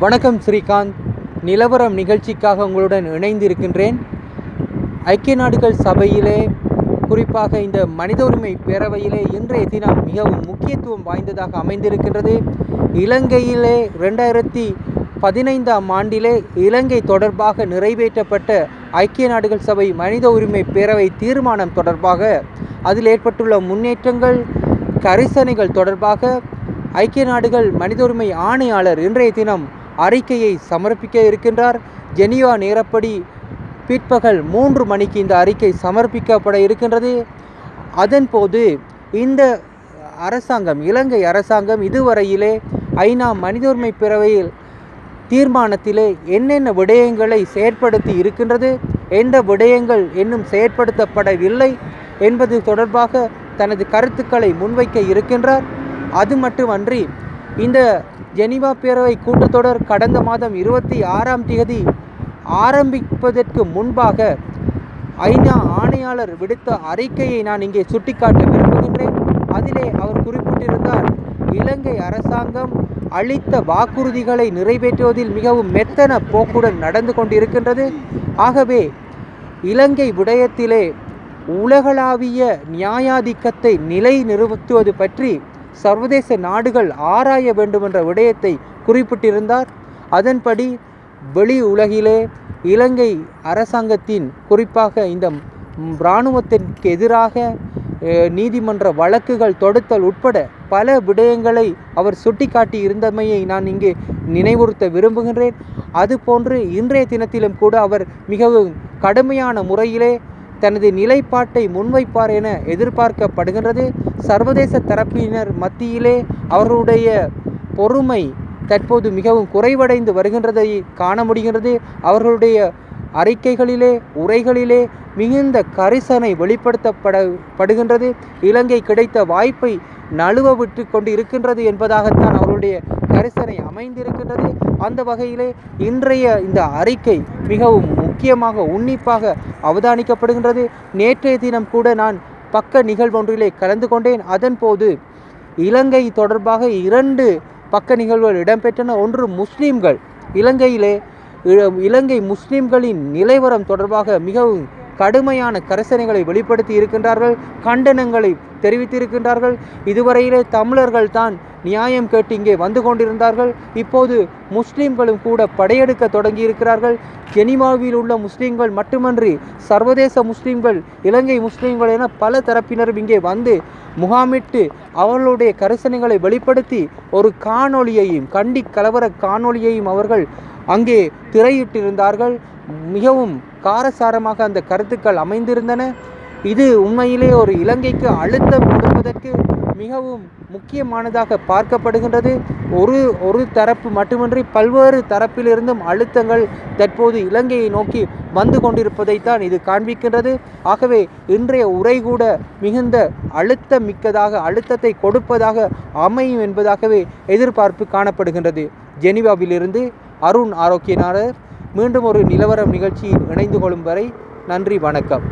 வணக்கம் ஸ்ரீகாந்த். நிலவரம் நிகழ்ச்சிக்காக உங்களுடன் இணைந்திருக்கின்றேன். ஐக்கிய நாடுகள் சபையிலே, குறிப்பாக இந்த மனித உரிமை பேரவையிலே இன்றைய தினம் மிகவும் முக்கியத்துவம் வாய்ந்ததாக அமைந்திருக்கின்றது. இலங்கையிலே 2015ஆம் ஆண்டிலே இலங்கை தொடர்பாக நிறைவேற்றப்பட்ட ஐக்கிய நாடுகள் சபை மனித உரிமை பேரவை தீர்மானம் தொடர்பாக அதில் ஏற்பட்டுள்ள முன்னேற்றங்கள், கரிசனைகள் தொடர்பாக ஐக்கிய நாடுகள் மனித உரிமை ஆணையாளர் இன்றைய தினம் அறிக்கையை சமர்ப்பிக்க இருக்கின்றார். ஜெனீவா நேரப்படி பிற்பகல் 3 மணிக்கு இந்த அறிக்கை சமர்ப்பிக்கப்பட இருக்கின்றது. அதன்போது இந்த அரசாங்கம், இலங்கை அரசாங்கம் இதுவரையிலே ஐநா மனித உரிமை பேரவையில் தீர்மானத்திலே என்னென்ன விடயங்களை செயற்படுத்தி இருக்கின்றது, எந்த விடயங்கள் இன்னும் செயற்படுத்தப்படவில்லை என்பது தொடர்பாக தனது கருத்துக்களை முன்வைக்க இருக்கின்றார். அது மட்டுமன்றி, இந்த ஜெனீவா பேரவை கூட்டத்தொடர் கடந்த மாதம் 26ஆம் தேதி ஆரம்பிப்பதற்கு முன்பாக ஐநா ஆணையாளர் விடுத்த அறிக்கையை நான் இங்கே சுட்டிக்காட்ட விரும்புகின்றேன். அதிலே அவர் குறிப்பிட்டிருந்தார், இலங்கை அரசாங்கம் அளித்த வாக்குறுதிகளை நிறைவேற்றுவதில் மிகவும் மெத்தன போக்குடன் நடந்து கொண்டிருக்கின்றது. ஆகவே இலங்கை விடயத்திலே உலகளாவிய நியாயாதிக்கத்தை நிலைநிறுத்துவது பற்றி சர்வதேச நாடுகள் ஆராய வேண்டும் என்ற விடயத்தை குறிப்பிட்டிருந்தார். அதன்படி வெளி உலகிலே இலங்கை அரசாங்கத்தின், குறிப்பாக இந்த இராணுவத்திற்கு எதிராக நீதிமன்ற வழக்குகள் தொடுத்தல் உட்பட பல விடயங்களை அவர் சுட்டிக்காட்டி இருந்தமையை நான் இங்கே நினைவுறுத்த விரும்புகின்றேன். அதுபோன்று இன்றைய தினத்திலும் கூட அவர் மிகவும் கடுமையான முறையிலே தனது நிலைப்பாட்டை முன்வைப்பார் என எதிர்பார்க்கப்படுகின்றது. சர்வதேச தரப்பினர் மத்தியிலே அவர்களுடைய பொறுமை தற்போது மிகவும் குறைவடைந்து வருகின்றதை காண முடிகின்றது. அவர்களுடைய அறிக்கைகளிலே, உரைகளிலே மிகுந்த கரிசனை வெளிப்படுத்தப்படுகின்றது. இலங்கை கிடைத்த வாய்ப்பை நழுவ விட்டு கொண்டு இருக்கின்றது என்பதாகத்தான் அவருடைய கரிசனை அமைந்திருக்கின்றது. அந்த வகையிலே இன்றைய இந்த அறிக்கை மிகவும் முக்கியமாக, உன்னிப்பாக அவதானிக்கப்படுகின்றது. நேற்றைய தினம் கூட நான் பக்க நிகழ்வொன்றிலே கலந்து கொண்டேன். அதன்போது இலங்கை தொடர்பாக 2 பக்க நிகழ்வுகள் இடம்பெற்றன. ஒன்று, முஸ்லீம்கள் இலங்கை முஸ்லீம்களின் நிலைவரம் தொடர்பாக மிகவும் கடுமையான கரிசனைகளை வெளிப்படுத்தி இருக்கின்றார்கள், கண்டனங்களை தெரிவித்திருக்கின்றார்கள். இதுவரையிலே தமிழர்கள் தான் நியாயம் கேட்டு இங்கே வந்து கொண்டிருந்தார்கள். இப்போது முஸ்லீம்களும் கூட படையெடுக்க தொடங்கி இருக்கிறார்கள். ஜெனீவாவில் உள்ள முஸ்லீம்கள் மட்டுமன்றி சர்வதேச முஸ்லீம்கள், இலங்கை முஸ்லீம்கள் என பல தரப்பினரும் இங்கே வந்து முகாமிட்டு அவர்களுடைய கரிசனைகளை வெளிப்படுத்தி ஒரு காணொளியையும், கண்டி கலவர காணொளியையும் அவர்கள் அங்கே திரையிட்டிருந்தார்கள். மிகவும் காரசாரமாக அந்த கருத்துக்கள் அமைந்திருந்தன. இது உண்மையிலே ஒரு இலங்கைக்கு அழுத்தம் கொடுப்பதற்கு மிகவும் முக்கியமானதாக பார்க்கப்படுகின்றது. ஒரு தரப்பு மட்டுமின்றி பல்வேறு தரப்பிலிருந்தும் அழுத்தங்கள் தற்போது இலங்கையை நோக்கி வந்து கொண்டிருப்பதைத்தான் இது காண்பிக்கின்றது. ஆகவே இன்றைய உரை கூட மிகுந்த அழுத்தத்தை கொடுப்பதாக அமையும் என்பதாகவே எதிர்பார்ப்பு காணப்படுகின்றது. ஜெனீவாவிலிருந்து அருண் ஆரோக்கியநாதர். மீண்டும் ஒரு நிலவரம் நிகழ்ச்சியில் இணைந்து கொள்ளும் வரை நன்றி, வணக்கம்.